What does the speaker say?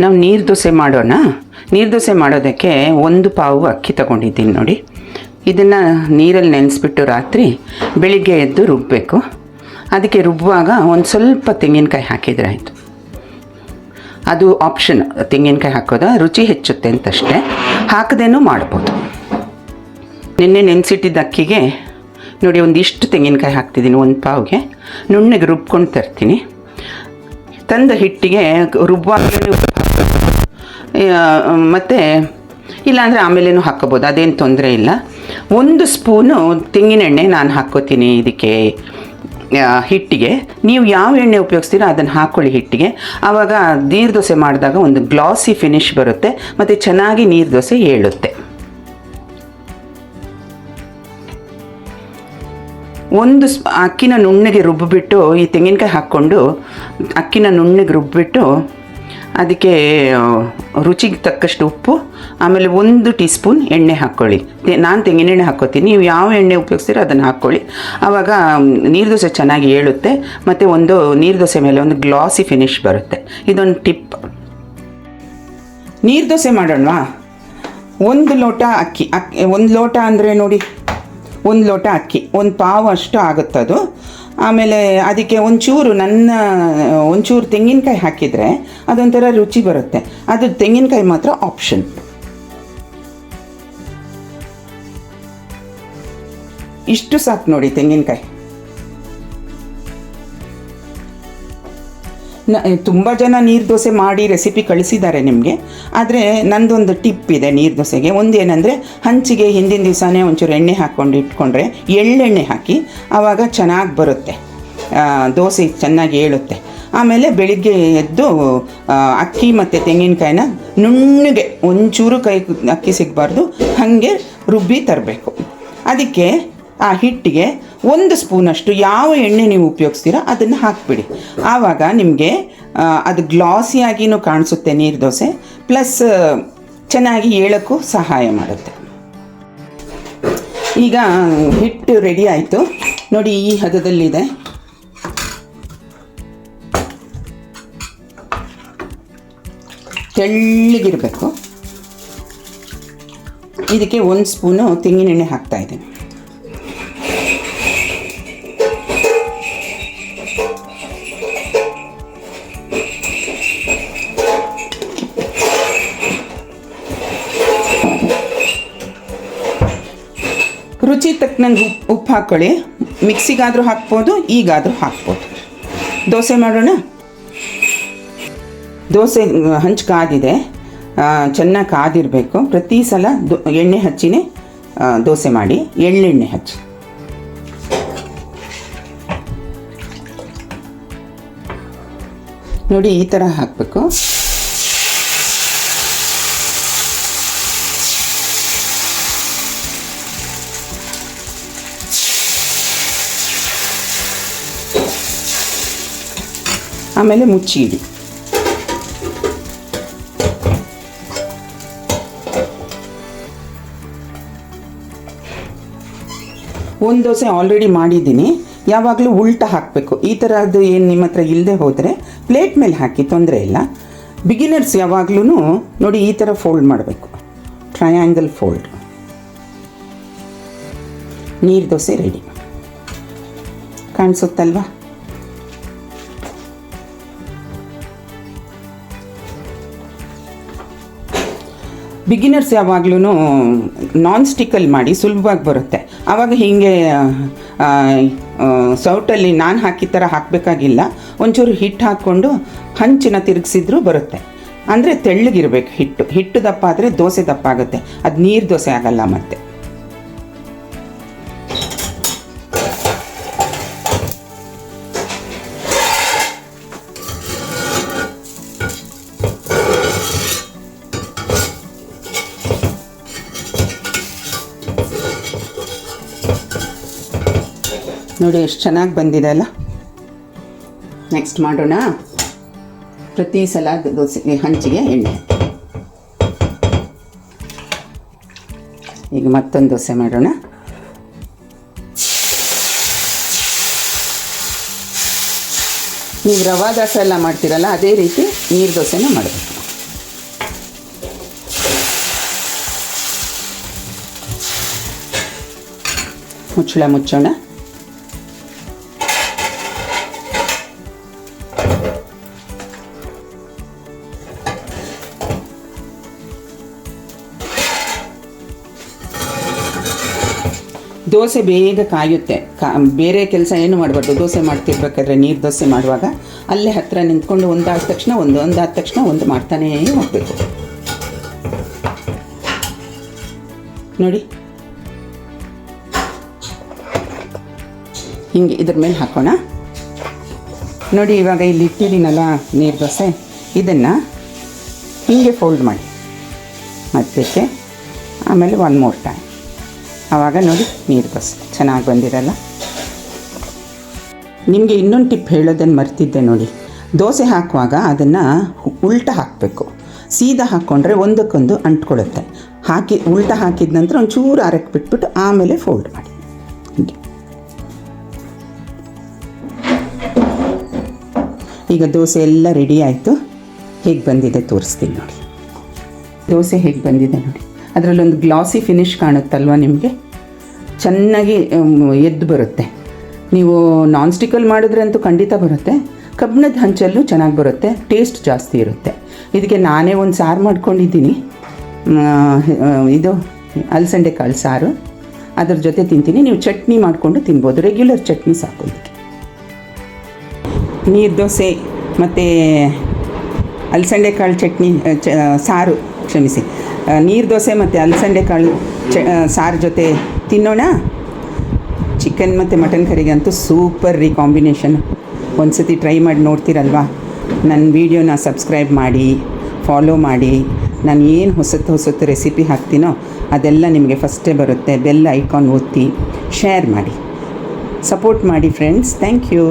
ನಾವು ನೀರು ದೋಸೆ ಮಾಡೋಣ. ನೀರು ದೋಸೆ ಮಾಡೋದಕ್ಕೆ 1 ಪಾವು ಅಕ್ಕಿ ತಗೊಂಡಿದ್ದೀನಿ ನೋಡಿ. ಇದನ್ನು ನೀರಲ್ಲಿ ನೆನೆಸ್ಬಿಟ್ಟು ರಾತ್ರಿ ಬೆಳಿಗ್ಗೆ ಎದ್ದು ರುಬ್ಬಬೇಕು. ಅದಕ್ಕೆ ರುಬ್ಬುವಾಗ ಒಂದು ಸ್ವಲ್ಪ ತೆಂಗಿನಕಾಯಿ ಹಾಕಿದರೆ ಆಯಿತು. ಅದು ಆಪ್ಷನ್, ತೆಂಗಿನಕಾಯಿ ಹಾಕೋದು ರುಚಿ ಹೆಚ್ಚುತ್ತೆ ಅಂತಷ್ಟೇ, ಹಾಕದೇನೂ ಮಾಡ್ಬೋದು. ನಿನ್ನೆ ನೆನೆಸಿಟ್ಟಿದ್ದ ಅಕ್ಕಿಗೆ ನೋಡಿ ಒಂದಿಷ್ಟು ತೆಂಗಿನಕಾಯಿ ಹಾಕ್ತಿದ್ದೀನಿ. 1 ಪಾವ್ಗೆ ನುಣ್ಣಗೆ ರುಬ್ಕೊಂಡು ತರ್ತೀನಿ. ತಂದ ಹಿಟ್ಟಿಗೆ ರುಬ್ಬುವಾಗ ಮತ್ತು ಇಲ್ಲಾಂದರೆ ಆಮೇಲೇನೂ ಹಾಕ್ಕೋಬೋದು, ಅದೇನು ತೊಂದರೆ ಇಲ್ಲ. 1 ಸ್ಪೂನು ತೆಂಗಿನ ಎಣ್ಣೆ ನಾನು ಹಾಕ್ಕೋತೀನಿ ಇದಕ್ಕೆ ಹಿಟ್ಟಿಗೆ. ನೀವು ಯಾವ ಎಣ್ಣೆ ಉಪಯೋಗಿಸ್ತೀರೋ ಅದನ್ನು ಹಾಕ್ಕೊಳ್ಳಿ ಹಿಟ್ಟಿಗೆ. ಆವಾಗ ನೀರು ದೋಸೆ ಮಾಡಿದಾಗ ಒಂದು ಗ್ಲಾಸಿ ಫಿನಿಶ್ ಬರುತ್ತೆ ಮತ್ತು ಚೆನ್ನಾಗಿ ನೀರು ದೋಸೆ ಏಳುತ್ತೆ. 1 ಅಕ್ಕಿನ ನುಣ್ಣಗೆ ರುಬ್ಬಿಬಿಟ್ಟು ಈ ತೆಂಗಿನಕಾಯಿ ಹಾಕ್ಕೊಂಡು ಅಕ್ಕಿನ ನುಣ್ಣಗೆ ರುಬ್ಬಿಬಿಟ್ಟು ಅದಕ್ಕೆ ರುಚಿಗೆ ತಕ್ಕಷ್ಟು ಉಪ್ಪು, ಆಮೇಲೆ 1 ಟೀ ಸ್ಪೂನ್ ಎಣ್ಣೆ ಹಾಕ್ಕೊಳ್ಳಿ. ನಾನು ತೆಂಗಿನ ಎಣ್ಣೆ ಹಾಕ್ಕೋತೀನಿ, ನೀವು ಯಾವ ಎಣ್ಣೆ ಉಪಯೋಗಿಸ್ತೀರೋ ಅದನ್ನು ಹಾಕ್ಕೊಳ್ಳಿ. ಆವಾಗ ನೀರು ದೋಸೆ ಚೆನ್ನಾಗಿ ಏಳುತ್ತೆ ಮತ್ತು ಒಂದು ನೀರು ದೋಸೆ ಮೇಲೆ ಒಂದು ಗ್ಲಾಸಿ ಫಿನಿಶ್ ಬರುತ್ತೆ. ಇದೊಂದು ಟಿಪ್. ನೀರು ದೋಸೆ ಮಾಡೋಣವಾ? 1 ಲೋಟ ಅಕ್ಕಿ 1 ಲೋಟ ಅಂದರೆ ನೋಡಿ 1 ಲೋಟ ಅಕ್ಕಿ, 1 ಪಾವು ಅಷ್ಟು ಆಗುತ್ತದು. ಆಮೇಲೆ ಅದಕ್ಕೆ ಒಂಚೂರು ತೆಂಗಿನಕಾಯಿ ಹಾಕಿದರೆ ಅದೊಂಥರ ರುಚಿ ಬರುತ್ತೆ. ಅದು ತೆಂಗಿನಕಾಯಿ ಮಾತ್ರ ಆಪ್ಷನ್. ಇಷ್ಟು ಸಾಕು ನೋಡಿ ತೆಂಗಿನಕಾಯಿ. ತುಂಬ ಜನ ನೀರು ದೋಸೆ ಮಾಡಿ ರೆಸಿಪಿ ಕಳಿಸಿದ್ದಾರೆ ನಿಮಗೆ. ಆದರೆ ನಂದೊಂದು ಟಿಪ್ ಇದೆ ನೀರು ದೋಸೆಗೆ. ಒಂದೇನೆಂದರೆ ಹಂಚಿಗೆ ಹಿಂದಿನ ದಿವಸನೇ ಒಂಚೂರು ಎಣ್ಣೆ ಹಾಕ್ಕೊಂಡು ಇಟ್ಕೊಂಡ್ರೆ, ಎಳ್ಳೆಣ್ಣೆ ಹಾಕಿ, ಆವಾಗ ಚೆನ್ನಾಗಿ ಬರುತ್ತೆ, ದೋಸೆ ಚೆನ್ನಾಗಿ ಏಳುತ್ತೆ. ಆಮೇಲೆ ಬೆಳಿಗ್ಗೆ ಎದ್ದು ಅಕ್ಕಿ ಮತ್ತು ತೆಂಗಿನಕಾಯಿನ ನುಣ್ಣಗೆ ಒಂಚೂರು ಅಕ್ಕಿ ಸಿಗಬಾರ್ದು ಹಾಗೆ ರುಬ್ಬಿ ತರಬೇಕು. ಅದಕ್ಕೆ ಆ ಹಿಟ್ಟಿಗೆ 1 ಸ್ಪೂನಷ್ಟು ಯಾವ ಎಣ್ಣೆ ನೀವು ಉಪಯೋಗಿಸ್ತೀರೋ ಅದನ್ನು ಹಾಕಿಬಿಡಿ. ಆವಾಗ ನಿಮಗೆ ಅದು ಗ್ಲಾಸಿಯಾಗಿಯೂ ಕಾಣಿಸುತ್ತೆ ನೀರು ದೋಸೆ, ಪ್ಲಸ್ ಚೆನ್ನಾಗಿ ಏಳೋಕ್ಕೂ ಸಹಾಯ ಮಾಡುತ್ತೆ. ಈಗ ಹಿಟ್ಟು ರೆಡಿ ಆಯಿತು ನೋಡಿ, ಈ ಹದದಲ್ಲಿದೆ. ತೆಳ್ಳಗಿರಬೇಕು. ಇದಕ್ಕೆ 1 ಸ್ಪೂನು ತೆಂಗಿನ ಎಣ್ಣೆ ಹಾಕ್ತಾಯಿದ್ದೀನಿ. ರುಚಿ ತಕ್ಕನಂಗೆ ಉಪ್ಪು ಹಾಕ್ಕೊಳ್ಳಿ. ಮಿಕ್ಸಿಗಾದರೂ ಹಾಕ್ಬೋದು, ಈಗಾದರೂ ಹಾಕ್ಬೋದು. ದೋಸೆ ಮಾಡೋಣ. ದೋಸೆ ಹಂಚು ಕಾದಿದೆ, ಚೆನ್ನಾಗಿ ಕಾದಿರಬೇಕು. ಪ್ರತಿ ಸಲ ಎಣ್ಣೆ ಹಚ್ಚಿನೇ ದೋಸೆ ಮಾಡಿ, ಎಳ್ಳೆಣ್ಣೆ ಹಚ್ಚಿ. ನೋಡಿ ಈ ಥರ ಹಾಕಬೇಕು. ಆಮೇಲೆ ಮುಚ್ಚಿ ಇಡಿ. ಒಂದು ದೋಸೆ ಆಲ್ರೆಡಿ ಮಾಡಿದ್ದೀನಿ. ಯಾವಾಗಲೂ ಉಲ್ಟಾ ಹಾಕಬೇಕು. ಈ ಥರದ್ದು ಏನು ನಿಮ್ಮ ಹತ್ರ ಇಲ್ಲದೆ ಹೋದರೆ ಪ್ಲೇಟ್ ಮೇಲೆ ಹಾಕಿ, ತೊಂದರೆ ಇಲ್ಲ. ಬಿಗಿನರ್ಸ್ ಯಾವಾಗಲೂ ನೋಡಿ ಈ ಥರ ಫೋಲ್ಡ್ ಮಾಡಬೇಕು, ಟ್ರಯಾಂಗಲ್ ಫೋಲ್ಡ್. ನೀರು ದೋಸೆ ರೆಡಿ. ಕಾಣಿಸುತ್ತಲ್ವಾ? ಬಿಗಿನರ್ಸ್ ಯಾವಾಗಲೂ ನಾನ್ ಸ್ಟಿಕ್ಕಲ್ಲಿ ಮಾಡಿ, ಸುಲಭವಾಗಿ ಬರುತ್ತೆ. ಆವಾಗ ಹೀಗೆ ಸೌಟಲ್ಲಿ ನಾನು ಹಾಕಿದ ಥರ ಹಾಕಬೇಕಾಗಿಲ್ಲ. ಒಂಚೂರು ಹಿಟ್ಟು ಹಾಕ್ಕೊಂಡು ಹಂಚಿನ ತಿರುಗಿಸಿದ್ರೂ ಬರುತ್ತೆ. ಅಂದರೆ ತೆಳ್ಳಗಿರಬೇಕು ಹಿಟ್ಟು. ಹಿಟ್ಟು ದಪ್ಪ ಆದರೆ ದೋಸೆ ದಪ್ಪ ಆಗುತ್ತೆ, ಅದು ನೀರು ದೋಸೆ ಆಗಲ್ಲ. ಮತ್ತೆ ನೋಡಿ ಎಷ್ಟು ಚೆನ್ನಾಗಿ ಬಂದಿದೆ ಅಲ್ಲ. ನೆಕ್ಸ್ಟ್ ಮಾಡೋಣ. ಪ್ರತಿ ಸಲ ದೋಸೆ ಹಂಚಿಗೆ ಎಣ್ಣೆ. ಈಗ ಮತ್ತೊಂದು ದೋಸೆ ಮಾಡೋಣ. ನೀವು ರವಾ ದೋಸೆ ಎಲ್ಲ ಮಾಡ್ತೀರಲ್ಲ, ಅದೇ ರೀತಿ ನೀರು ದೋಸೆನ ಮಾಡಬೇಕು. ಮುಚ್ಚಳ ಮುಚ್ಚೋಣ. ದೋಸೆ ಬೇಗ ಕಾಯುತ್ತೆ. ಬೇರೆ ಕೆಲಸ ಏನು ಮಾಡಬಾರ್ದು. ದೋಸೆ ಮಾಡ್ತಿರ್ಬೇಕಾದ್ರೆ ನೀರು ದೋಸೆ ಮಾಡುವಾಗ ಅಲ್ಲೇ ಹತ್ತಿರ ನಿಂತ್ಕೊಂಡು ಒಂದಾದ ತಕ್ಷಣ ಒಂದಾದ ತಕ್ಷಣ ಒಂದು ಮಾಡ್ತಾನೇ ಹೋಗಬೇಕು. ನೋಡಿ ಹಿಂಗೆ ಇದ್ರ ಮೇಲೆ ಹಾಕೋಣ. ನೋಡಿ ಇವಾಗ ಇಲ್ಲಿ ಇಟ್ಟಿದ್ದೀನಲ್ಲ ನೀರು ದೋಸೆ, ಇದನ್ನು ಹೀಗೆ ಫೋಲ್ಡ್ ಮಾಡಿ ಮತ್ತೆ ಆಮೇಲೆ 1 more time. ಆವಾಗ ನೋಡಿ ನೀರು ದೋಸೆ ಚೆನ್ನಾಗಿ ಬಂದಿರಲ್ಲ. ನಿಮಗೆ ಇನ್ನೊಂದು ಟಿಪ್ ಹೇಳೋದನ್ನು ಮರ್ತಿದ್ದೆ ನೋಡಿ. ದೋಸೆ ಹಾಕುವಾಗ ಅದನ್ನು ಉಲ್ಟಾ ಹಾಕಬೇಕು. ಸೀದಾ ಹಾಕ್ಕೊಂಡ್ರೆ ಒಂದಕ್ಕೊಂದು ಅಂಟ್ಕೊಳ್ಳುತ್ತೆ. ಉಲ್ಟಾ ಹಾಕಿದ ನಂತರ ಒಂಚೂರು ಆರಕ್ಕೆ ಬಿಟ್ಬಿಟ್ಟು ಆಮೇಲೆ ಫೋಲ್ಡ್ ಮಾಡಿ. ಹೀಗೆ ಈಗ ದೋಸೆ ಎಲ್ಲ ರೆಡಿ ಆಯಿತು. ಹೇಗೆ ಬಂದಿದೆ ತೋರಿಸ್ತೀನಿ ನೋಡಿ. ದೋಸೆ ಹೇಗೆ ಬಂದಿದೆ ನೋಡಿ. ಅದರಲ್ಲೊಂದು ಗ್ಲಾಸಿ ಫಿನಿಶ್ ಕಾಣುತ್ತಲ್ವ ನಿಮಗೆ, ಚೆನ್ನಾಗಿ ಎದ್ದು ಬರುತ್ತೆ. ನೀವು ನಾನ್ ಸ್ಟಿಕ್ಕಲ್ಲಿ ಮಾಡಿದ್ರೆ ಅಂತೂ ಖಂಡಿತ ಬರುತ್ತೆ. ಕಬ್ಬಿಣದ ಹಂಚಲ್ಲೂ ಚೆನ್ನಾಗಿ ಬರುತ್ತೆ, ಟೇಸ್ಟ್ ಜಾಸ್ತಿ ಇರುತ್ತೆ. ಇದಕ್ಕೆ ನಾನೇ ಒಂದು ಸಾರು ಮಾಡ್ಕೊಂಡಿದ್ದೀನಿ. ಇದು ಅಲಸಂಡೆ ಕಾಳು ಸಾರು, ಅದ್ರ ಜೊತೆ ತಿಂತೀನಿ. ನೀವು ಚಟ್ನಿ ಮಾಡಿಕೊಂಡು ತಿನ್ಬೋದು, ರೆಗ್ಯುಲರ್ ಚಟ್ನಿ ಸಾಕು. ಇದಕ್ಕೆ ನೀರು ದೋಸೆ ಮತ್ತು ಅಲಸಂಡೆ ಕಾಳು ಚಟ್ನಿ ಸಾರು, ಕ್ಷಮಿಸಿ, ನೀರು ದೋಸೆ ಮತ್ತು ಅಲಸಂಡೆ ಕಾಳು ಸಾರು ಜೊತೆ ತಿನ್ನೋಣ. ಚಿಕನ್ ಮತ್ತು ಮಟನ್ ಕರಿಗಂತೂ ಸೂಪರ್ ರೀ ಕಾಂಬಿನೇಷನ್. ಒಂದು ಸತಿ ಟ್ರೈ ಮಾಡಿ ನೋಡ್ತೀರಲ್ವಾ. ನನ್ನ ವೀಡಿಯೋನ ಸಬ್ಸ್ಕ್ರೈಬ್ ಮಾಡಿ, ಫಾಲೋ ಮಾಡಿ. ನಾನು ಏನು ಹೊಸತ್ತು ರೆಸಿಪಿ ಹಾಕ್ತೀನೋ ಅದೆಲ್ಲ ನಿಮಗೆ ಫಸ್ಟೇ ಬರುತ್ತೆ. ಬೆಲ್ ಐಕಾನ್ ಒತ್ತಿ ಶೇರ್ ಮಾಡಿ, ಸಪೋರ್ಟ್ ಮಾಡಿ ಫ್ರೆಂಡ್ಸ್. Thank you.